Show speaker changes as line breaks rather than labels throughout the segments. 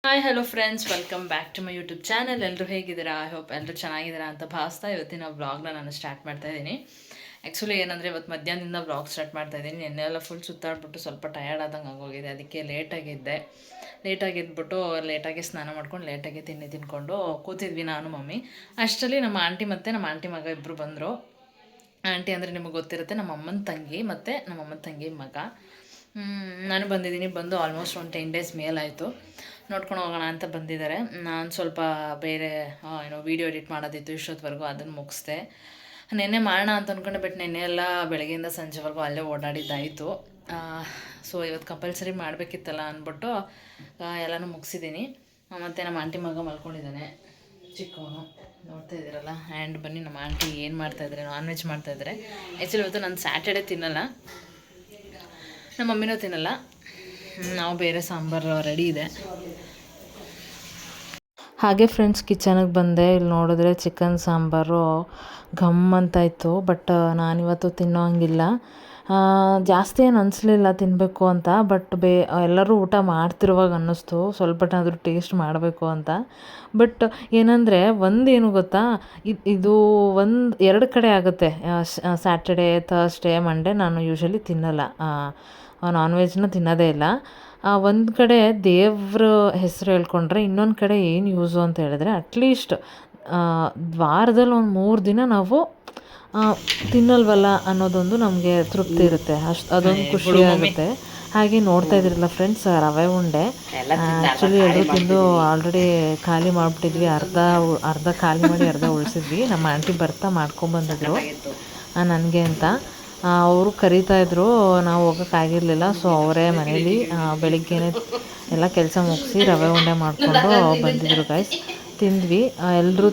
Hi hello friends, welcome back to my YouTube channel. ಎಲ್ಲರೂ ಹೇಗಿದ್ದೀರಾ? I hope ಎಲ್ಲರೂ ಚೆನ್ನಾಗಿದ್ದೀರಾ ಅಂತ ಭಾವಿಸ್ತಾ ಇವತ್ತಿನ ವ್ಲಾಗ್ನ ನಾನು ಸ್ಟಾರ್ಟ್ ಮಾಡ್ತಾ ಇದ್ದೀನಿ. ಆ್ಯಕ್ಚುಲಿ ಏನಂದರೆ ಇವತ್ತು ಮಧ್ಯಾಹ್ನದಿಂದ ವ್ಲಾಗ್ ಸ್ಟಾರ್ಟ್ ಮಾಡ್ತಾ ಇದ್ದೀನಿ. ನೆನ್ನೆಲ್ಲ ಫುಲ್ ಸುತ್ತಾಡ್ಬಿಟ್ಟು ಸ್ವಲ್ಪ ಟಯರ್ಡ್ ಆದಂಗೆ ಆಗೋಗಿದೆ. ಅದಕ್ಕೆ ಲೇಟಾಗಿ ಎದ್ಬಿಟ್ಟು ಲೇಟಾಗಿ ಸ್ನಾನ ಮಾಡ್ಕೊಂಡು ಲೇಟಾಗಿ ತಿಂದ್ಕೊಂಡು ಕೂತಿದ್ವಿ ನಾನು ಮಮ್ಮಿ. ಅಷ್ಟರಲ್ಲಿ ನಮ್ಮ ಆಂಟಿ ಮತ್ತು ನಮ್ಮ ಆಂಟಿ ಮಗ ಇಬ್ಬರು ಬಂದರು. ಆಂಟಿ ಅಂದರೆ ನಿಮಗೆ ಗೊತ್ತಿರುತ್ತೆ, ನಮ್ಮ ಅಮ್ಮನ ತಂಗಿ ಮತ್ತು ನಮ್ಮ ಅಮ್ಮನ ತಂಗಿ ಮಗ. ನಾನು ಬಂದಿದ್ದೀನಿ. ಬಂದು ಆಲ್ಮೋಸ್ಟ್ ಒಂದು 10 ಡೇಸ್ ಮೇಲಾಯಿತು. ನೋಡ್ಕೊಂಡು ಹೋಗೋಣ ಅಂತ ಬಂದಿದ್ದಾರೆ. ನಾನು ಸ್ವಲ್ಪ ಬೇರೆ ವೀಡಿಯೋ ಎಡಿಟ್ ಮಾಡೋದಿತ್ತು ಇಷ್ಟೊತ್ತವರೆಗೂ, ಅದನ್ನು ಮುಗಿಸ್ದೆ. ನೆನ್ನೆ ಮಾಡೋಣ ಅಂತ ಅಂದ್ಕೊಂಡೆ, ಬಟ್ ನೆನ್ನೆ ಎಲ್ಲ ಬೆಳಗ್ಗೆಯಿಂದ ಸಂಜೆವರೆಗೂ ಅಲ್ಲೇ ಓಡಾಡಿದ್ದಾಯಿತು. ಸೊ ಇವತ್ತು ಕಂಪಲ್ಸರಿ ಮಾಡಬೇಕಿತ್ತಲ್ಲ ಅಂದ್ಬಿಟ್ಟು ಎಲ್ಲನೂ ಮುಗಿಸಿದ್ದೀನಿ. ಮತ್ತು ನಮ್ಮ ಆಂಟಿ ಮಗ ಮಲ್ಕೊಂಡಿದ್ದಾನೆ, ಚಿಕ್ಕವನು, ನೋಡ್ತಾ ಇದ್ದೀರಲ್ಲ. ಆ್ಯಂಡ್ ಬನ್ನಿ ನಮ್ಮ ಆಂಟಿ ಏನು ಮಾಡ್ತಾಯಿದ್ದಾರೆ, ನಾನ್ ವೆಜ್ ಮಾಡ್ತಾಯಿದ್ದಾರೆ. ಆ್ಯಕ್ಚುಲಿ ಇವತ್ತು ನಾನು ಸ್ಯಾಟರ್ಡೇ ತಿನ್ನಲ್ಲ, ನಮ್ಮ ಮಮ್ಮಿನೂ ತಿನ್ನಲ್ಲ. ನಾವು ಬೇರೆ ಸಾಂಬಾರು ರೆಡಿ ಇದೆ. ಹಾಗೆ ಫ್ರೆಂಡ್ಸ್, ಕಿಚನಿಗೆ ಬಂದೆ. ಇಲ್ಲಿ ನೋಡಿದ್ರೆ ಚಿಕನ್ ಸಾಂಬಾರು ಘಮ್ ಅಂತಾಯಿತು. ಬಟ್ ನಾನಿವತ್ತು ತಿನ್ನೋ ಹಂಗಿಲ್ಲ. ಜಾಸ್ತಿ ಏನು ಅನಿಸ್ಲಿಲ್ಲ ತಿನ್ನಬೇಕು ಅಂತ. ಬಟ್ ಎಲ್ಲರೂ ಊಟ ಮಾಡ್ತಿರುವಾಗ ಅನ್ನಿಸ್ತು ಸ್ವಲ್ಪನಾದರೂ ಟೇಸ್ಟ್ ಮಾಡಬೇಕು ಅಂತ. ಬಟ್ ಏನಂದರೆ ಒಂದೇನು ಗೊತ್ತಾ, ಇದು ಎರಡು ಕಡೆ ಆಗುತ್ತೆ. ಸ್ಯಾಟರ್ಡೇ, ಥರ್ಸ್ಡೇ, ಮಂಡೇ ನಾನು ಯೂಶ್ವಲಿ ತಿನ್ನಲ್ಲ, ನಾನ್ ವೆಜ್ನ ತಿನ್ನೋದೇ ಇಲ್ಲ. ಒಂದು ಕಡೆ ದೇವ್ರ ಹೆಸರು ಹೇಳ್ಕೊಂಡ್ರೆ, ಇನ್ನೊಂದು ಕಡೆ ಏನು ಯೂಸು ಅಂತ ಹೇಳಿದ್ರೆ, ಅಟ್ಲೀಸ್ಟ್ ವಾರದಲ್ಲಿ ಒಂದು 3 ದಿನ ನಾವು ತಿನ್ನಲ್ವಲ್ಲ ಅನ್ನೋದೊಂದು ನಮಗೆ ತೃಪ್ತಿ ಇರುತ್ತೆ. ಅದೊಂದು ಖುಷಿ ಆಗುತ್ತೆ. ಹಾಗೆ ನೋಡ್ತಾ ಇದ್ರಲ್ಲ ಫ್ರೆಂಡ್ಸ್, ರವೆ ಉಂಡೆ ಆ್ಯಕ್ಚುಲಿ ಎಲ್ಲರೂ ತಿಂದು ಆಲ್ರೆಡಿ ಖಾಲಿ ಮಾಡಿಬಿಟ್ಟಿದ್ವಿ. ಅರ್ಧ ಖಾಲಿ ಮಾಡಿ ಅರ್ಧ ಉಳಿಸಿದ್ವಿ. ನಮ್ಮ ಆಂಟಿ ಬರ್ತಾ ಮಾಡ್ಕೊಂಬಂದಿದ್ರು ನನಗೆ ಅಂತ. ಅವರು ಕರೀತಾಯಿದ್ರು, ನಾವು ಹೋಗೋಕ್ಕಾಗಿರಲಿಲ್ಲ. ಸೊ ಅವರೇ ಮನೇಲಿ ಬೆಳಿಗ್ಗೆನೇ ಎಲ್ಲ ಕೆಲಸ ಮುಗಿಸಿ ರವೆ ಉಂಡೆ ಮಾಡಿಕೊಂಡು ಬಂದಿದ್ರು ಗೈಸ್. ತಿಂದ್ವಿ, ಎಲ್ಲರೂ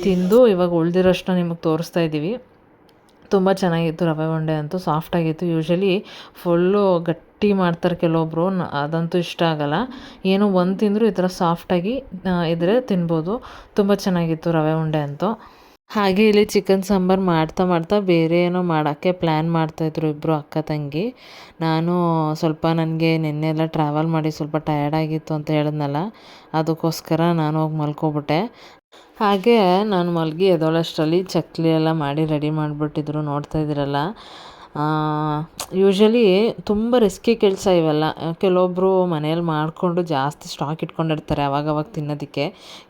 ತಿಂದು ಇವಾಗ ಉಳಿದಿರೋಷ್ಟು ನಿಮಗೆ ತೋರಿಸ್ತಾ ಇದ್ದೀವಿ. ತುಂಬ ಚೆನ್ನಾಗಿತ್ತು ರವೆ ಉಂಡೆ ಅಂತೂ, ಸಾಫ್ಟಾಗಿತ್ತು. ಯೂಶ್ವಲಿ ಫುಲ್ಲು ಗಟ್ಟಿ ಮಾಡ್ತಾರೆ ಕೆಲವೊಬ್ಬರು, ಅದಂತೂ ಇಷ್ಟ ಆಗೋಲ್ಲ. ಏನೋ ಒಂದು ತಿಂದರೂ ಈ ಥರ ಸಾಫ್ಟಾಗಿ ಇದ್ದರೆ ತಿನ್ಬೋದು. ತುಂಬ ಚೆನ್ನಾಗಿತ್ತು ರವೆ ಉಂಡೆ ಅಂತೂ. ಹಾಗೆ ಇಲ್ಲಿ ಚಿಕನ್ ಸಾಂಬಾರು ಮಾಡ್ತಾ ಬೇರೆ ಏನೋ ಮಾಡೋಕ್ಕೆ ಪ್ಲ್ಯಾನ್ ಮಾಡ್ತಾಯಿದ್ರು ಇಬ್ಬರು ಅಕ್ಕ ತಂಗಿ. ನಾನು ಸ್ವಲ್ಪ, ನನಗೆ ನಿನ್ನೆ ಎಲ್ಲ ಟ್ರಾವೆಲ್ ಮಾಡಿ ಸ್ವಲ್ಪ ಟಯರ್ಡ್ ಆಗಿತ್ತು ಅಂತ ಹೇಳಿದ್ನಲ್ಲ, ಅದಕ್ಕೋಸ್ಕರ ನಾನು ಹೋಗಿ ಮಲ್ಕೊಬಿಟ್ಟೆ. ಹಾಗೆ ನಾನು ಮಲಗಿ ಎದ್ದೋಳಷ್ಟರಲ್ಲಿ ಚಕ್ಲಿ ಎಲ್ಲ ಮಾಡಿ ರೆಡಿ ಮಾಡಿಬಿಟ್ಟಿದ್ರು, ನೋಡ್ತಾ ಇದ್ದೀರಲ್ಲ. ಯೂಶ್ವಲಿ ತುಂಬ ರಿಸ್ಕಿ ಕೆಲಸ ಇವೆಲ್ಲ. ಕೆಲವೊಬ್ಬರು ಮನೇಲಿ ಮಾಡಿಕೊಂಡು ಜಾಸ್ತಿ ಸ್ಟಾಕ್ ಇಟ್ಕೊಂಡಿರ್ತಾರೆ ಅವಾಗವಾಗ ತಿನ್ನೋದಕ್ಕೆ.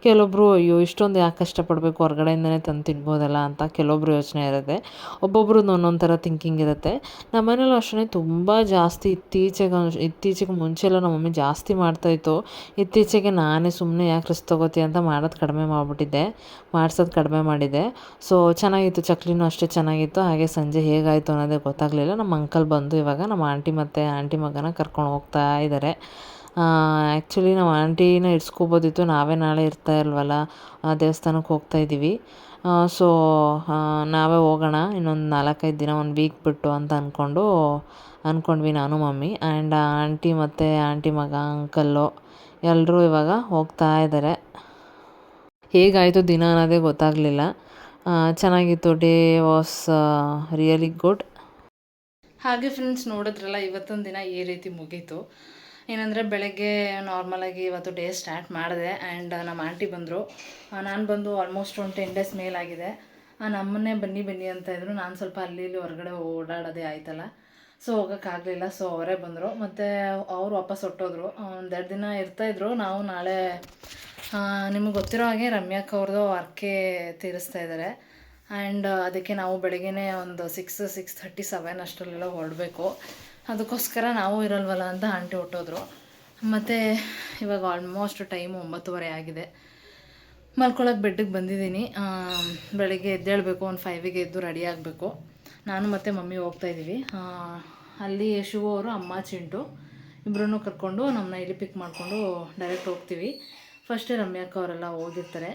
ಕೆಲವೊಬ್ಬರು ಅಯ್ಯೋ ಇಷ್ಟೊಂದು ಯಾಕೆ ಕಷ್ಟಪಡಬೇಕು, ಹೊರಗಡೆಯಿಂದನೇ ತಂದು ತಿನ್ಬೋದಲ್ಲ ಅಂತ ಕೆಲವೊಬ್ರು ಯೋಚನೆ ಇರುತ್ತೆ. ಒಬ್ಬೊಬ್ರದ್ದು ಒಂದೊಂದು ಥರ ಥಿಂಕಿಂಗ್ ಇರುತ್ತೆ. ನಮ್ಮ ಮನೇಲೂ ಅಷ್ಟೇ ತುಂಬ ಜಾಸ್ತಿ ಇತ್ತೀಚೆಗೆ ಮುಂಚೆಲ್ಲ ನಮ್ಮ ಮಮ್ಮಿ ಜಾಸ್ತಿ ಮಾಡ್ತಾಯಿತ್ತು. ಇತ್ತೀಚೆಗೆ ನಾನೇ ಸುಮ್ಮನೆ ಯಾಕೆ ರಿಸ್ಕ್ ತೊಗೋತೀಯ ಅಂತ ಮಾಡ್ಸೋದು ಕಡಿಮೆ ಮಾಡಿದೆ. ಸೊ ಚೆನ್ನಾಗಿತ್ತು, ಚಕ್ಲಿನೂ ಅಷ್ಟೇ ಚೆನ್ನಾಗಿತ್ತು. ಹಾಗೆ ಸಂಜೆ ಹೇಗಾಯಿತು ಅನ್ನೋದೇ ಗೊತ್ತಾಗಲಿಲ್ಲ. ನಮ್ಮ ಅಂಕಲ್ ಬಂದು ಇವಾಗ ನಮ್ಮ ಆಂಟಿ ಮತ್ತು ಆಂಟಿ ಮಗನ ಕರ್ಕೊಂಡು ಹೋಗ್ತಾ ಇದ್ದಾರೆ. ಆ್ಯಕ್ಚುಲಿ ನಾವು ಆಂಟಿನ ಇಡ್ಸ್ಕೊಬೋದಿತ್ತು, ನಾವೇ ನಾಳೆ ಇರ್ತಾ ಇಲ್ವಲ್ಲ, ದೇವಸ್ಥಾನಕ್ಕೆ ಹೋಗ್ತಾ ಇದ್ದೀವಿ. ಸೊ ನಾವೇ ಹೋಗೋಣ ಇನ್ನೊಂದು 4-5 ದಿನ, 1 ವೀಕ್ ಬಿಟ್ಟು ಅಂತ ಅಂದ್ಕೊಂಡ್ವಿ ನಾನು ಮಮ್ಮಿ. ಆ್ಯಂಡ್ ಆಂಟಿ ಮತ್ತು ಆಂಟಿ ಮಗ, ಅಂಕಲ್ಲು ಎಲ್ಲರೂ ಇವಾಗ ಹೋಗ್ತಾ ಇದ್ದಾರೆ. ಹೇಗಾಯಿತು ದಿನ ಅನ್ನೋದೇ ಗೊತ್ತಾಗಲಿಲ್ಲ. ಚೆನ್ನಾಗಿತ್ತು. Day was really good. ಹಾಗೆ ಫ್ರೆಂಡ್ಸ್, ನೋಡಿದ್ರಲ್ಲ ಇವತ್ತೊಂದು ದಿನ ಈ ರೀತಿ ಮುಗೀತು. ಏನಂದರೆ ಬೆಳಗ್ಗೆ ನಾರ್ಮಲಾಗಿ ಇವತ್ತು ಡೇ ಸ್ಟಾರ್ಟ್ ಮಾಡಿದೆ. ಆ್ಯಂಡ್ ನಮ್ಮ ಆಂಟಿ ಬಂದರು. ನಾನು ಬಂದು ಆಲ್ಮೋಸ್ಟ್ ಒಂದು 10 ಡೇಸ್ ಮೇಲಾಗಿದೆ. ನಮ್ಮನ್ನೇ ಬನ್ನಿ ಅಂತ ಇದ್ರು. ನಾನು ಸ್ವಲ್ಪ ಅಲ್ಲಿ ಇಲ್ಲಿ ಹೊರಗಡೆ ಓಡಾಡೋದೇ ಆಯ್ತಲ್ಲ, ಸೊ ಹೋಗೋಕ್ಕಾಗಲಿಲ್ಲ. ಸೊ ಅವರೇ ಬಂದರು, ಮತ್ತು ಅವರು ವಾಪಸ್ ಹೊಟ್ಟೋದ್ರು. 1-2 ದಿನ ಇರ್ತಾಯಿದ್ರು. ನಾವು ನಾಳೆ ನಿಮಗೆ ಗೊತ್ತಿರೋ ಹಾಗೆ ರಮ್ಯಾಕ್ ಅವ್ರದ್ದು ಅರ್ಕೆ ತೀರಿಸ್ತಾ ಇದ್ದಾರೆ. ಆ್ಯಂಡ್ ಅದಕ್ಕೆ ನಾವು ಬೆಳಗ್ಗೆನೇ ಒಂದು 6:30-7 ಅಷ್ಟರಲ್ಲೆಲ್ಲ ಹೊರಡಬೇಕು. ಅದಕ್ಕೋಸ್ಕರ ನಾವು ಇರಲ್ವಲ್ಲ ಅಂತ ಆಂಟಿ ಹೊಟ್ಟೋದ್ರು. ಮತ್ತು ಇವಾಗ ಆಲ್ಮೋಸ್ಟ್ ಟೈಮು 9:30 ಆಗಿದೆ. ಮಲ್ಕೊಳ್ಳೋಕೆ ಬೆಡ್ಡಿಗೆ ಬಂದಿದ್ದೀನಿ. ಬೆಳಗ್ಗೆ ಎದ್ದೇಳಬೇಕು, ಒಂದು 5ಗೆ ಎದ್ದು ರೆಡಿ ಆಗಬೇಕು. ನಾನು ಮತ್ತು ಮಮ್ಮಿ ಹೋಗ್ತಾಯಿದ್ದೀವಿ. ಅಲ್ಲಿ ಶಿವು ಅವರು, ಅಮ್ಮ, ಚಿಂಟು ಇಬ್ಬರನ್ನೂ ಕರ್ಕೊಂಡು ನಮ್ಮನ್ನ ಇಲ್ಲಿ ಪಿಕ್ ಮಾಡಿಕೊಂಡು ಡೈರೆಕ್ಟ್ ಹೋಗ್ತೀವಿ. ಫಸ್ಟೇ ರಮ್ಯಾಕ್ಕ ಅವರೆಲ್ಲ ಹೋಗಿರ್ತಾರೆ.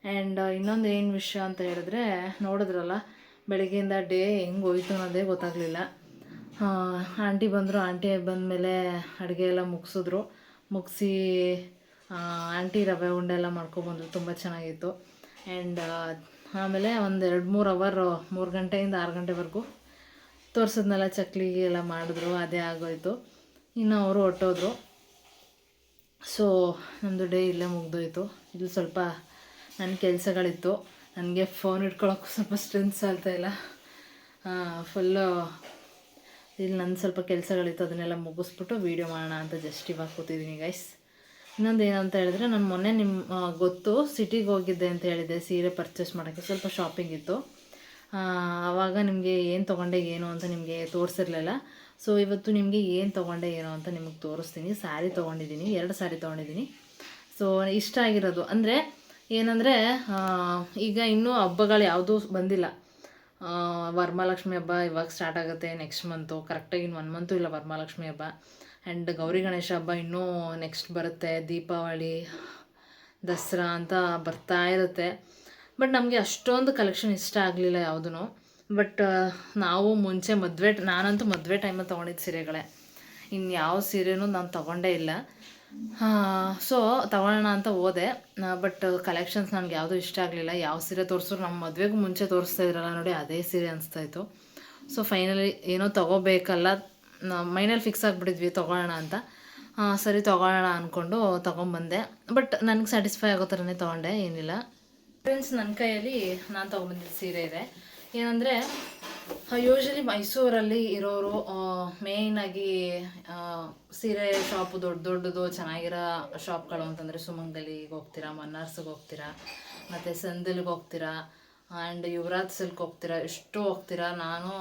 ಆ್ಯಂಡ್ ಇನ್ನೊಂದು ಏನು ವಿಷಯ ಅಂತ ಹೇಳಿದ್ರೆ, ನೋಡಿದ್ರಲ್ಲ ಬೆಳಗ್ಗೆಯಿಂದ ಡೇ ಹೆಂಗೆ ಹೋಯ್ತು ಅನ್ನೋದೇ ಗೊತ್ತಾಗಲಿಲ್ಲ. ಆಂಟಿ ಬಂದರು. ಆಂಟಿ ಬಂದಮೇಲೆ ಅಡುಗೆ ಎಲ್ಲ ಮುಗಿಸಿ ಆಂಟಿ ರವೆ ಉಂಡೆ ಎಲ್ಲ ಮಾಡ್ಕೊಬಂದರು. ತುಂಬ ಚೆನ್ನಾಗಿತ್ತು. ಆ್ಯಂಡ್ ಆಮೇಲೆ ಒಂದು 2-3 ಅವರ್, 3 ಗಂಟೆಯಿಂದ 6 ಗಂಟೆವರೆಗೂ ತೋರಿಸಿದ್ನೆಲ್ಲ ಚಕ್ಲಿ ಎಲ್ಲ ಮಾಡಿದ್ರು, ಅದೇ ಆಗೋಯಿತು. ಇನ್ನು ಅವರು ಹೊಟ್ಟೋದ್ರು. ಸೊ ನಮ್ಮದು ಡೇ ಇಲ್ಲೇ ಮುಗ್ದೋಯ್ತು. ಇಲ್ಲಿ ಸ್ವಲ್ಪ ನನ್ನ ಕೆಲಸಗಳಿತ್ತು. ನನಗೆ ಫೋನ್ ಇಟ್ಕೊಳ್ಳೋಕ್ಕೂ ಸ್ವಲ್ಪ ಸ್ಟ್ರೆಂತ್ ಸಾಲ್ತಾಯಿಲ್ಲ. ಫುಲ್ಲು ಇಲ್ಲಿ ನನ್ನ ಸ್ವಲ್ಪ ಕೆಲಸಗಳಿತ್ತು, ಅದನ್ನೆಲ್ಲ ಮುಗಿಸ್ಬಿಟ್ಟು ವೀಡಿಯೋ ಮಾಡೋಣ ಅಂತ ಜಸ್ಟ್ ಇವಾಗ ಕೂತಿದ್ದೀನಿ ಗೈಸ್. ಇನ್ನೊಂದು ಏನಂತ ಹೇಳಿದ್ರೆ, ನಾನು ಮೊನ್ನೆ ಗೊತ್ತು ಸಿಟಿಗೆ ಹೋಗಿದ್ದೆ ಅಂತ ಹೇಳಿದ್ದೆ ಸೀರೆ ಪರ್ಚೇಸ್ ಮಾಡೋಕ್ಕೆ, ಸ್ವಲ್ಪ ಶಾಪಿಂಗ್ ಇತ್ತು. ಆವಾಗ ನಿಮಗೆ ಏನು ತೊಗೊಂಡೆ ಏನು ಅಂತ ನಿಮಗೆ ತೋರಿಸಿರ್ಲಿಲ್ಲ. ಸೊ ಇವತ್ತು ನಿಮಗೆ ಏನು ತೊಗೊಂಡೆ ಏನು ಅಂತ ನಿಮಗೆ ತೋರಿಸ್ತೀನಿ. ಸ್ಯಾರಿ ತೊಗೊಂಡಿದ್ದೀನಿ, 2 ಸ್ಯಾರಿ ತೊಗೊಂಡಿದ್ದೀನಿ. ಸೊ ಇಷ್ಟ ಆಗಿರೋದು ಅಂದರೆ ಏನಂದರೆ, ಈಗ ಇನ್ನೂ ಹಬ್ಬಗಳು ಯಾವುದೂ ಬಂದಿಲ್ಲ. ವರಮಹಾಲಕ್ಷ್ಮಿ ಹಬ್ಬ ಇವಾಗ ಸ್ಟಾರ್ಟ್ ಆಗುತ್ತೆ ನೆಕ್ಸ್ಟ್ ಮಂತು, ಕರೆಕ್ಟಾಗಿ ಇನ್ನು 1 ಮಂತು ಇಲ್ಲ ವರಮಹಾಲಕ್ಷ್ಮಿ ಹಬ್ಬ. ಆ್ಯಂಡ್ ಗೌರಿ ಗಣೇಶ ಹಬ್ಬ ಇನ್ನೂ ನೆಕ್ಸ್ಟ್ ಬರುತ್ತೆ, ದೀಪಾವಳಿ, ದಸರಾ ಅಂತ ಬರ್ತಾ ಇರುತ್ತೆ. ಬಟ್ ನಮಗೆ ಅಷ್ಟೊಂದು ಕಲೆಕ್ಷನ್ ಇಷ್ಟ ಆಗಲಿಲ್ಲ ಯಾವುದೂ. ಬಟ್ ನಾವು ಮುಂಚೆ ನಾನಂತೂ ಮದುವೆ ಟೈಮಲ್ಲಿ ತೊಗೊಂಡಿದ್ದು ಸೀರೆಗಳೇ, ಇನ್ನು ಯಾವ ಸೀರೆನೂ ನಾನು ತೊಗೊಂಡೇ ಇಲ್ಲ. ಸೊ ತೊಗೊಳ್ಳೋಣ ಅಂತ ಹೋದೆ, ಬಟ್ ಕಲೆಕ್ಷನ್ಸ್ ನನಗೆ ಯಾವುದೂ ಇಷ್ಟ ಆಗಲಿಲ್ಲ. ಯಾವ ಸೀರೆ ತೋರಿಸಿದ್ರು ನಮ್ಮ ಮದುವೆಗೂ ಮುಂಚೆ ತೋರಿಸ್ತಾ ಇದ್ರಲ್ಲ ನೋಡಿ, ಅದೇ ಸೀರೆ ಅನಿಸ್ತಾಯಿತ್ತು. ಸೊ ಫೈನಲಿ ಏನೋ ತೊಗೋಬೇಕಲ್ಲ, ಮೈನಲ್ಲಿ ಫಿಕ್ಸ್ ಆಗಿಬಿಟ್ಟಿದ್ವಿ ತೊಗೊಳ್ಳೋಣ ಅಂತ. ಸರಿ ತೊಗೊಳ್ಳೋಣ ಅಂದ್ಕೊಂಡು ತೊಗೊಂಬಂದೆ. ಬಟ್ ನನಗೆ ಸ್ಯಾಟಿಸ್ಫೈ ಆಗೋ ಥರನೇ ತೊಗೊಂಡೆ, ಏನಿಲ್ಲ. ಫ್ರೆಂಡ್ಸ್, ನನ್ನ ಕೈಯಲ್ಲಿ ನಾನು ತೊಗೊಂಬಂದಿದ್ದ ಸೀರೆ ಇದೆ. ಏನಂದರೆ, ಯೂಶ್ವಲಿ ಮೈಸೂರಲ್ಲಿ ಇರೋರು ಮೇಯ್ನಾಗಿ ಸೀರೆ ಶಾಪು ದೊಡ್ಡದು ಚೆನ್ನಾಗಿರೋ ಶಾಪ್ಗಳು ಅಂತಂದರೆ ಸುಮಂಗಲಿಗೆ ಹೋಗ್ತೀರಾ, ಮನ್ನಾರ್ಸಿಗೆ ಹೋಗ್ತೀರಾ, ಮತ್ತು ಸಂದಲ್ಗೆ ಹೋಗ್ತೀರಾ, ಆ್ಯಂಡ್ ಯುವರಾಜ್ ಸಿಲ್ಕ್ ಹೋಗ್ತೀರಾ, ಇಷ್ಟು ಹೋಗ್ತೀರಾ. ನಾನು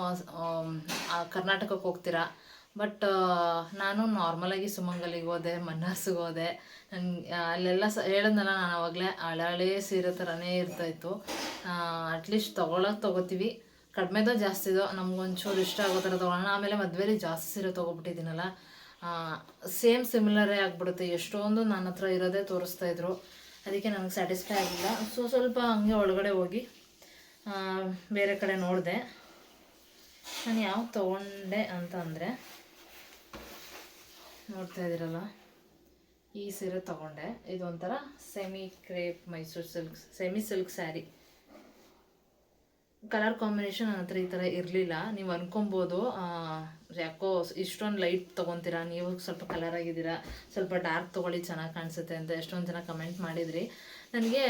ಕರ್ನಾಟಕಕ್ಕೆ ಹೋಗ್ತೀರಾ. ಬಟ್ ನಾನು ನಾರ್ಮಲಾಗಿ ಸುಮಂಗಲಿಗೆ ಹೋದೆ, ಮನ್ನಾರ್ಸಿಗೆ ಹೋದೆ. ಅಲ್ಲೆಲ್ಲ ಹೇಳಿದ್ನಲ್ಲ ನಾನು ಆವಾಗಲೇ, ಹಳೆ ಸೀರೆ ಥರನೇ ಇರ್ತಾಯಿತ್ತು. ಅಟ್ಲೀಸ್ಟ್ ತೊಗೋತೀವಿ, ಕಡಿಮೆದೋ ಜಾಸ್ತಿದೋ ನಮ್ಗೊಂಚೂರು ಇಷ್ಟ ಆಗೋ ಥರ ತೊಗೊಳ್ಳೋಣ. ಆಮೇಲೆ ಮದುವೆಲಿ ಜಾಸ್ತಿ ಸೀರೆ ತೊಗೊಬಿಟ್ಟಿದ್ದೀನಲ್ಲ, ಸಿಮಿಲರೇ ಆಗಿಬಿಡುತ್ತೆ. ಎಷ್ಟೊಂದು ನನ್ನ ಹತ್ರ ಇರೋದೇ ತೋರಿಸ್ತಾಯಿದ್ರು, ಅದಕ್ಕೆ ನನಗೆ ಸ್ಯಾಟಿಸ್ಫೈ ಆಗಿಲ್ಲ. ಸೊ ಸ್ವಲ್ಪ ಹಂಗೆ ಒಳಗಡೆ ಹೋಗಿ ಬೇರೆ ಕಡೆ ನೋಡಿದೆ. ನಾನು ಯಾವ ತೊಗೊಂಡೆ ಅಂತ ಅಂದರೆ, ನೋಡ್ತಾ ಇದ್ದೀರಲ್ಲ, ಈ ಸೀರೆ ತೊಗೊಂಡೆ. ಇದೊಂಥರ semi crepe Mysuru silk sari. Colour combination ನನ್ನ ಹತ್ರ ಈ ಥರ ಇರಲಿಲ್ಲ. ನೀವು ಅನ್ಕೊಬೋದು ಯಾಕೋ ಇಷ್ಟೊಂದು ಲೈಟ್ ತೊಗೊತೀರಾ, ನೀವು ಸ್ವಲ್ಪ ಕಲರ್ ಆಗಿದ್ದೀರಾ, ಸ್ವಲ್ಪ ಡಾರ್ಕ್ ತೊಗೊಳ್ಳಿ ಚೆನ್ನಾಗಿ ಕಾಣಿಸುತ್ತೆ ಅಂತ ಎಷ್ಟೊಂದು ಜನ ಕಮೆಂಟ್ ಮಾಡಿದ್ರಿ. ನನಗೆ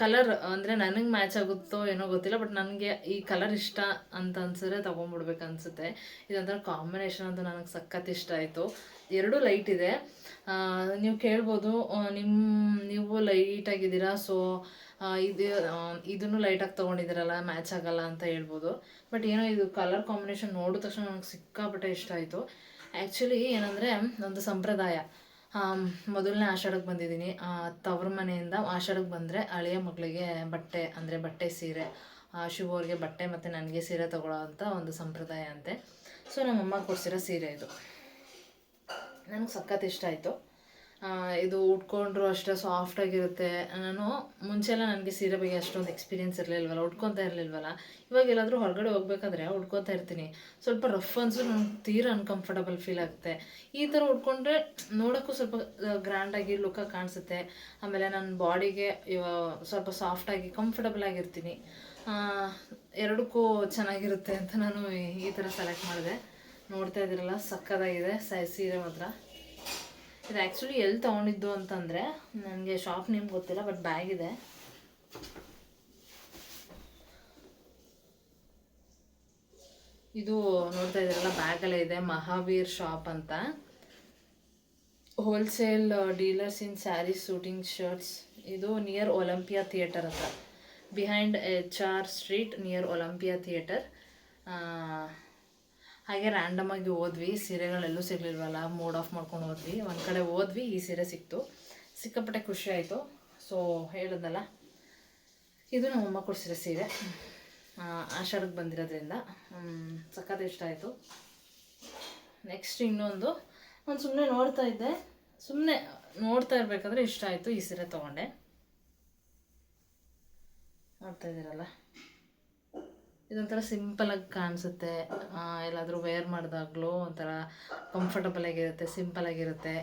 ಕಲರ್ ಅಂದರೆ ನನಗೆ ಮ್ಯಾಚ್ ಆಗುತ್ತೋ ಏನೋ ಗೊತ್ತಿಲ್ಲ, ಬಟ್ ನನಗೆ ಈ ಕಲರ್ ಇಷ್ಟ ಅಂತ ಅನ್ಸಿದ್ರೆ ತೊಗೊಂಬಿಡ್ಬೇಕು ಅನಿಸುತ್ತೆ. ಇದೊಂಥರ ಕಾಂಬಿನೇಷನ್ ಅಂತೂ ನನಗೆ ಸಖತ್ ಇಷ್ಟ ಆಯಿತು. ಎರಡೂ ಲೈಟ್ ಇದೆ. ನೀವು ಕೇಳ್ಬೋದು, ನೀವು ಲೈಟಾಗಿದ್ದೀರಾ, ಸೊ ಇದನ್ನು ಲೈಟಾಗಿ ತೊಗೊಂಡಿದ್ದೀರಲ್ಲ, ಮ್ಯಾಚ್ ಆಗಲ್ಲ ಅಂತ ಹೇಳ್ಬೋದು. ಬಟ್ ಏನೋ ಇದು ಕಲರ್ ಕಾಂಬಿನೇಷನ್ ನೋಡಿದ ತಕ್ಷಣ ನನಗೆ ಸಿಕ್ಕಾಪಟ್ಟೆ ಇಷ್ಟ ಆಯಿತು. ಆ್ಯಕ್ಚುಲಿ ಏನಂದರೆ, ಒಂದು ಸಂಪ್ರದಾಯ. ಮೊದಲನೇ ಆಷಾಢಕ್ಕೆ ಬಂದಿದ್ದೀನಿ, ತವ್ರ ಮನೆಯಿಂದ ಆಷಾಢಕ್ಕೆ ಬಂದರೆ ಹಳೆಯ ಮಗಳಿಗೆ ಬಟ್ಟೆ, ಅಂದರೆ ಬಟ್ಟೆ ಸೀರೆ, ಶಿವವ್ರಿಗೆ ಬಟ್ಟೆ ಮತ್ತು ನನಗೆ ಸೀರೆ ತೊಗೊಳ್ಳೋ ಅಂಥ ಒಂದು ಸಂಪ್ರದಾಯ ಅಂತೆ. ಸೊ ನಮ್ಮಮ್ಮ ಕೊಡಿಸಿರೋ ಸೀರೆ ಇದು ನನಗೆ ಸಖತ್ ಇಷ್ಟ ಆಯಿತು. ಇದು ಉಟ್ಕೊಂಡ್ರು ಅಷ್ಟೇ ಸಾಫ್ಟಾಗಿರುತ್ತೆ. ನಾನು ಮುಂಚೆಲ್ಲ ನನಗೆ ಸೀರೆ ಬಗ್ಗೆ ಅಷ್ಟೊಂದು ಎಕ್ಸ್ಪೀರಿಯೆನ್ಸ್ ಇರಲಿಲ್ವಲ್ಲ, ಉಟ್ಕೊತಾ ಇರಲಿಲ್ವಲ್ಲ. ಇವಾಗ ಎಲ್ಲಾದರೂ ಹೊರಗಡೆ ಹೋಗ್ಬೇಕಾದ್ರೆ ಉಟ್ಕೊತಾ ಇರ್ತೀನಿ. ಸ್ವಲ್ಪ ರಫ್ ಅನ್ಸು, ನನಗೆ ತೀರಾ ಅನ್ಕಂಫರ್ಟಬಲ್ ಫೀಲ್ ಆಗುತ್ತೆ. ಈ ಥರ ಉಟ್ಕೊಂಡ್ರೆ ನೋಡೋಕ್ಕೂ ಸ್ವಲ್ಪ ಗ್ರ್ಯಾಂಡಾಗಿ ಲುಕ್ಕಾಗಿ ಕಾಣಿಸುತ್ತೆ. ಆಮೇಲೆ ನನ್ನ ಬಾಡಿಗೆ ಸ್ವಲ್ಪ ಸಾಫ್ಟಾಗಿ ಕಂಫರ್ಟಬಲ್ ಆಗಿರ್ತೀನಿ. ಎರಡಕ್ಕೂ ಚೆನ್ನಾಗಿರುತ್ತೆ ಅಂತ ನಾನು ಈ ಥರ ಸೆಲೆಕ್ಟ್ ಮಾಡಿದೆ. ನೋಡ್ತಾ ಇದ್ದೀರಲ್ಲ, ಸಕ್ಕತ್ತಾಗಿದೆ ಸೀರೆ ಮಾತ್ರ. ಇದು ಆ್ಯಕ್ಚುಲಿ ಎಲ್ಲಿ ತೊಗೊಂಡಿದ್ದು ಅಂತಂದರೆ, ನನಗೆ ಶಾಪ್ ನೇಮ್ ಗೊತ್ತಿಲ್ಲ, ಬಟ್ ಬ್ಯಾಗ್ ಇದೆ. ಇದು ನೋಡ್ತಾ ಇದ್ದೀರಲ್ಲ, ಬ್ಯಾಗಲ್ಲೇ ಇದೆ. ಮಹಾವೀರ್ ಶಾಪ್ ಅಂತ, wholesale dealers in sarees, suiting shirts. ಇದು ನಿಯರ್ ಒಲಂಪಿಯಾ ಥಿಯೇಟರ್ ಹತ್ರ, behind HR street near Olympia theatre. ಹಾಗೆ ರ್ಯಾಂಡಮಾಗಿ ಹೋದ್ವಿ, ಸೀರೆಗಳೆಲ್ಲೂ ಸಿಗಲಿಲ್ವಲ್ಲ, ಮೂಡ್ ಆಫ್ ಮಾಡ್ಕೊಂಡು ಹೋದ್ವಿ. ಒಂದು ಕಡೆ ಹೋದ್ವಿ, ಈ ಸೀರೆ ಸಿಕ್ತು, ಸಿಕ್ಕಾಪಟ್ಟೆ ಖುಷಿ ಆಯಿತು. ಸೊ ಹೇಳಿದ್ನಲ್ಲ, ಇದು ನಮ್ಮಮ್ಮ ಕೊಡಿಸಿರೋ ಸೀರೆ, ಆಷಾಢಕ್ಕೆ ಬಂದಿರೋದ್ರಿಂದ ಸಖತ್ ಇಷ್ಟ ಆಯಿತು. ನೆಕ್ಸ್ಟ್ ಇನ್ನೊಂದು, ನಾನು ಸುಮ್ಮನೆ ನೋಡ್ತಾ ಇರಬೇಕಾದ್ರೆ ಇಷ್ಟ ಆಯಿತು, ಈ ಸೀರೆ ತೊಗೊಂಡೆ. ನೋಡ್ತಾ ಇದ್ದೀರಲ್ಲ, ಇದೊಂಥರ ಸಿಂಪಲಾಗಿ ಕಾಣಿಸುತ್ತೆ. ಎಲ್ಲಾದರೂ ವೇರ್ ಮಾಡಿದಾಗಲೂ ಒಂಥರ ಕಂಫರ್ಟಬಲಾಗಿರುತ್ತೆ, ಸಿಂಪಲಾಗಿರುತ್ತೆ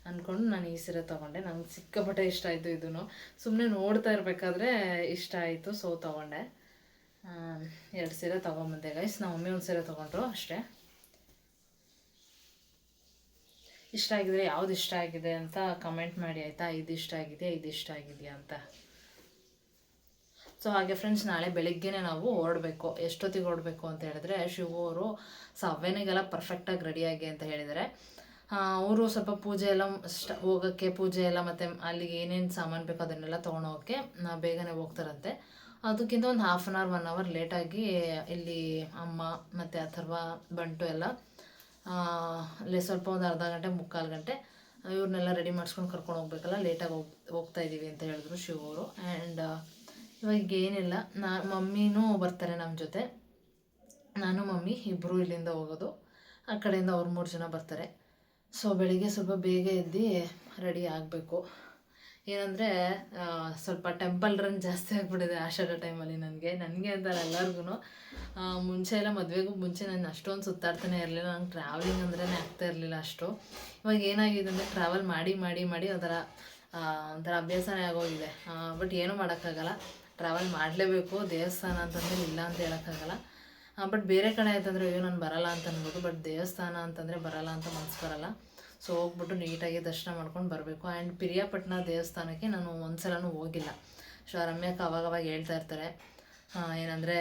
ಅಂದ್ಕೊಂಡು ನಾನು ಈ ಸೀರೆ ತೊಗೊಂಡೆ. ನನಗೆ ಸಿಕ್ಕಾಪಟ್ಟೆ ಇಷ್ಟ ಆಯಿತು. ಇದನ್ನು ಸುಮ್ಮನೆ ನೋಡ್ತಾ ಇರಬೇಕಾದ್ರೆ ಇಷ್ಟ ಆಯಿತು, ಸೊ ತೊಗೊಂಡೆ. 2 ಸೀರೆ ತೊಗೊಂಬಂದೆ ಗೈಸ್. ನಮ್ಮ ಮಮ್ಮಿ ಒಂದು ಸೀರೆ ತೊಗೊಂಡ್ರು ಅಷ್ಟೇ. ಇಷ್ಟ ಆಗಿದ್ರೆ ಯಾವ್ದು ಇಷ್ಟ ಆಗಿದೆ ಅಂತ ಕಮೆಂಟ್ ಮಾಡಿ ಆಯಿತಾ. ಇದು ಇಷ್ಟ ಆಗಿದೆಯಾ, ಇದು ಇಷ್ಟ ಆಗಿದೆಯಾ ಅಂತ. ಸೊ ಹಾಗೆ ಫ್ರೆಂಡ್ಸ್, ನಾಳೆ ಬೆಳಿಗ್ಗೆನೇ ನಾವು ಹೊರಡಬೇಕು. ಎಷ್ಟೊತ್ತಿಗೆ ಹೊರಡಬೇಕು ಅಂತ ಹೇಳಿದ್ರೆ, ಶಿವು ಅವರು 7 ಪರ್ಫೆಕ್ಟಾಗಿ ರೆಡಿಯಾಗಿ ಅಂತ ಹೇಳಿದ್ದಾರೆ. ಅವರು ಸ್ವಲ್ಪ ಪೂಜೆ ಎಲ್ಲ ಹೋಗೋಕ್ಕೆ, ಪೂಜೆ ಎಲ್ಲ ಮತ್ತು ಅಲ್ಲಿಗೆ ಏನೇನು ಸಾಮಾನು ಬೇಕೋ ಅದನ್ನೆಲ್ಲ ತೊಗೊಂಡೋಗೋಕ್ಕೆ ಬೇಗನೆ ಹೋಗ್ತಾರಂತೆ. ಅದಕ್ಕಿಂತ ಒಂದು 1/2 hour 1 hour ಲೇಟಾಗಿ ಇಲ್ಲಿ ಅಮ್ಮ ಮತ್ತು ಅಥರ್ವ, ಬಂಟು ಎಲ್ಲ ಅಲ್ಲಿ ಸ್ವಲ್ಪ ಒಂದು ಅರ್ಧ ಗಂಟೆ 3/4 ಗಂಟೆ ಇವ್ರನ್ನೆಲ್ಲ ರೆಡಿ ಮಾಡಿಸ್ಕೊಂಡು ಕರ್ಕೊಂಡು ಹೋಗ್ಬೇಕಲ್ಲ, ಲೇಟಾಗಿ ಹೋಗ್ತಾ ಇದ್ದೀವಿ ಅಂತ ಹೇಳಿದ್ರು ಶಿವ ಅವರು. ಆ್ಯಂಡ್ ಇವಾಗ ಏನಿಲ್ಲ, ಮಮ್ಮಿನೂ ಬರ್ತಾರೆ ನಮ್ಮ ಜೊತೆ. ನಾನು ಮಮ್ಮಿ ಇಬ್ಬರು ಇಲ್ಲಿಂದ ಹೋಗೋದು, ಆ ಕಡೆಯಿಂದ ಅವ್ರು 3 ಜನ ಬರ್ತಾರೆ. ಸೊ ಬೆಳಿಗ್ಗೆ ಸ್ವಲ್ಪ ಬೇಗ ಎದ್ದು ರೆಡಿ ಆಗಬೇಕು. ಏನಂದರೆ ಸ್ವಲ್ಪ ಟೆಂಪಲ್ ರನ್ ಜಾಸ್ತಿ ಆಗಿಬಿಟ್ಟಿದೆ ಆಷಾಢ ಟೈಮಲ್ಲಿ ನನಗೆ ಅಂತಾರೆ ಎಲ್ಲರಿಗೂ. ಮುಂಚೆ ಎಲ್ಲ ಮದುವೆಗೂ ಮುಂಚೆ ನಾನು ಅಷ್ಟೊಂದು ಸುತ್ತಾಡ್ತಾನೆ ಇರಲಿಲ್ಲ. ನಂಗೆ ಟ್ರಾವೆಲಿಂಗ್ ಅಂದ್ರೇ ಆಗ್ತಾ ಇರಲಿಲ್ಲ ಅಷ್ಟು. ಇವಾಗ ಏನಾಗಿದೆ ಅಂದರೆ ಟ್ರಾವೆಲ್ ಮಾಡಿ ಮಾಡಿ ಮಾಡಿ ಒಂಥರ ಅಭ್ಯಾಸನೇ ಆಗೋಗಿದೆ. ಬಟ್ ಏನೂ ಮಾಡೋಕ್ಕಾಗಲ್ಲ, ಟ್ರಾವೆಲ್ ಮಾಡಲೇಬೇಕು. ದೇವಸ್ಥಾನ ಅಂತಂದರೆ ಇಲ್ಲ ಅಂತ ಹೇಳೋಕ್ಕಾಗಲ್ಲ. ಬಟ್ ಬೇರೆ ಕಡೆ ಆಯ್ತಂದರೆ ಅಯ್ಯೋ ನಾನು ಬರಲ್ಲ ಅಂತ ಅನ್ಬೋದು. ಬಟ್ ದೇವಸ್ಥಾನ ಅಂತಂದರೆ ಬರಲ್ಲ ಅಂತ ಮನಸ್ಸು ಬರಲ್ಲ. ಸೊ ಹೋಗ್ಬಿಟ್ಟು ನೀಟಾಗಿ ದರ್ಶನ ಮಾಡ್ಕೊಂಡು ಬರಬೇಕು. ಆ್ಯಂಡ್ ಪಿರಿಯಾಪಟ್ಟಣ ದೇವಸ್ಥಾನಕ್ಕೆ ನಾನು ಒಂದು ಸಲನೂ ಹೋಗಿಲ್ಲ. ಸೊ ರಮ್ಯಕ್ಕೆ ಅವಾಗವಾಗ ಹೇಳ್ತಾ ಇರ್ತಾರೆ ಏನಂದರೆ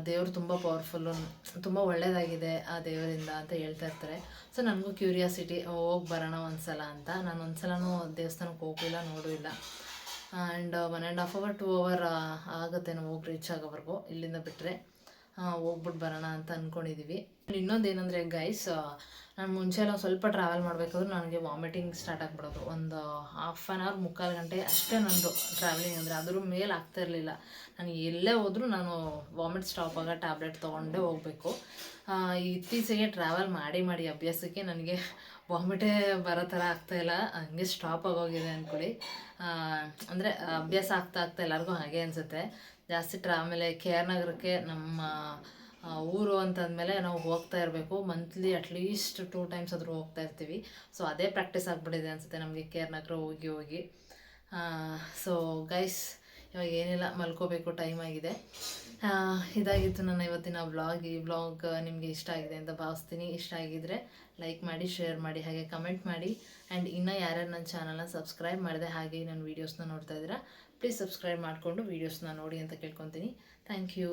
ದೇವರು ತುಂಬ ಪವರ್ಫುಲ್ಲು, ತುಂಬ ಒಳ್ಳೆಯದಾಗಿದೆ ಆ ದೇವರಿಂದ ಅಂತ ಹೇಳ್ತಾ ಇರ್ತಾರೆ. ಸೊ ನನಗೂ ಕ್ಯೂರಿಯಾಸಿಟಿ, ಹೋಗಿ ಬರೋಣ ಒಂದು ಸಲ ಅಂತ. ನಾನು ಒಂದು ಸಲನೂ ದೇವಸ್ಥಾನಕ್ಕೆ ಹೋಗಿಲ್ಲ, ನೋಡೂ ಇಲ್ಲ. ಆ್ಯಂಡ್ 1.5 hour 2 hour ಆಗುತ್ತೆ ನಾವು ಹೋಗಿ ರೀಚ್ ಆಗೋವರೆಗೂ. ಇಲ್ಲಿಂದ ಬಿಟ್ಟರೆ ಹೋಗ್ಬಿಟ್ಟು ಬರೋಣ ಅಂತ ಅಂದ್ಕೊಂಡಿದ್ದೀವಿ. ಇನ್ನೊಂದು ಏನಂದರೆ ಗೈಸ್, ನಾನು ಮುಂಚೆ ಎಲ್ಲ ಸ್ವಲ್ಪ ಟ್ರಾವೆಲ್ ಮಾಡಬೇಕಾದ್ರೂ ನನಗೆ ವಾಮಿಟಿಂಗ್ ಸ್ಟಾರ್ಟ್ ಆಗಿಬಿಡೋದು. ಒಂದು 1/2 hour 3/4 ಗಂಟೆ ಅಷ್ಟೇ ನಂದು ಟ್ರಾವೆಲಿಂಗ್ ಅಂದರೆ. ಅದ್ರ ಮೇಲೆ ಆಗ್ತಾ ಇರಲಿಲ್ಲ. ನಾನು ಎಲ್ಲೇ ಹೋದರೂ ನಾನು ವಾಮಿಟ್ ಸ್ಟಾಪ್ ಆಗೋ ಟ್ಯಾಬ್ಲೆಟ್ ತೊಗೊಂಡೇ ಹೋಗಬೇಕು. ಇತ್ತೀಚೆಗೆ ಟ್ರಾವೆಲ್ ಮಾಡಿ ಮಾಡಿ ಅಭ್ಯಾಸಕ್ಕೆ ನನಗೆ ವಾಮಿಟೇ ಬರೋ ಥರ ಆಗ್ತಾಯಿಲ್ಲ, ಹಂಗೆ ಸ್ಟಾಪ್ ಆಗೋಗಿದೆ ಅಂದ್ಕೊಳ್ಳಿ. ಅಂದರೆ ಅಭ್ಯಾಸ ಆಗ್ತಾ ಎಲ್ಲರಿಗೂ ಹಾಗೆ ಅನಿಸುತ್ತೆ. ಜಾಸ್ತಿ ಆಮೇಲೆ KR ನಗರಕ್ಕೆ ನಮ್ಮ ಊರು ಅಂತಂದಮೇಲೆ ನಾವು ಹೋಗ್ತಾ ಇರಬೇಕು. ಮಂತ್ಲಿ ಅಟ್ಲೀಸ್ಟ್ 2 times ಆದರೂ ಹೋಗ್ತಾ ಇರ್ತೀವಿ. ಸೊ ಅದೇ ಪ್ರಾಕ್ಟೀಸ್ ಆಗಿಬಿಟ್ಟಿದೆ ಅನಿಸುತ್ತೆ ನಮಗೆ KR ನಗರ ಹೋಗಿ ಹೋಗಿ. ಸೊ ಗೈಸ್, ಇವಾಗ ಏನಿಲ್ಲ, ಮಲ್ಕೋಬೇಕು, ಟೈಮ್ ಆಗಿದೆ. ಇದಾಗಿತ್ತು ನನ್ನ ಇವತ್ತಿನ ವ್ಲಾಗ್. ಈ ವ್ಲಾಗ್ ನಿಮಗೆ ಇಷ್ಟ ಆಗಿದೆ ಅಂತ ಭಾವಿಸ್ತೀನಿ. ಇಷ್ಟ ಆಗಿದ್ದರೆ ಲೈಕ್ ಮಾಡಿ, ಶೇರ್ ಮಾಡಿ, ಹಾಗೆ ಕಮೆಂಟ್ ಮಾಡಿ. ಆ್ಯಂಡ್ ಇನ್ನೂ ಯಾರ್ಯಾರು ನನ್ನ ಚಾನಲ್ನ ಸಬ್ಸ್ಕ್ರೈಬ್ ಮಾಡಿದೆ, ಹಾಗೆ ನನ್ನ ವೀಡಿಯೋಸ್ನ ನೋಡ್ತಾ ಇದ್ದೀರಾ, ಪ್ಲೀಸ್ ಸಬ್ಸ್ಕ್ರೈಬ್ ಮಾಡಿಕೊಂಡು ವೀಡಿಯೋಸ್ನ ನೋಡಿ ಅಂತ ಕೇಳ್ಕೊತೀನಿ. Thank you.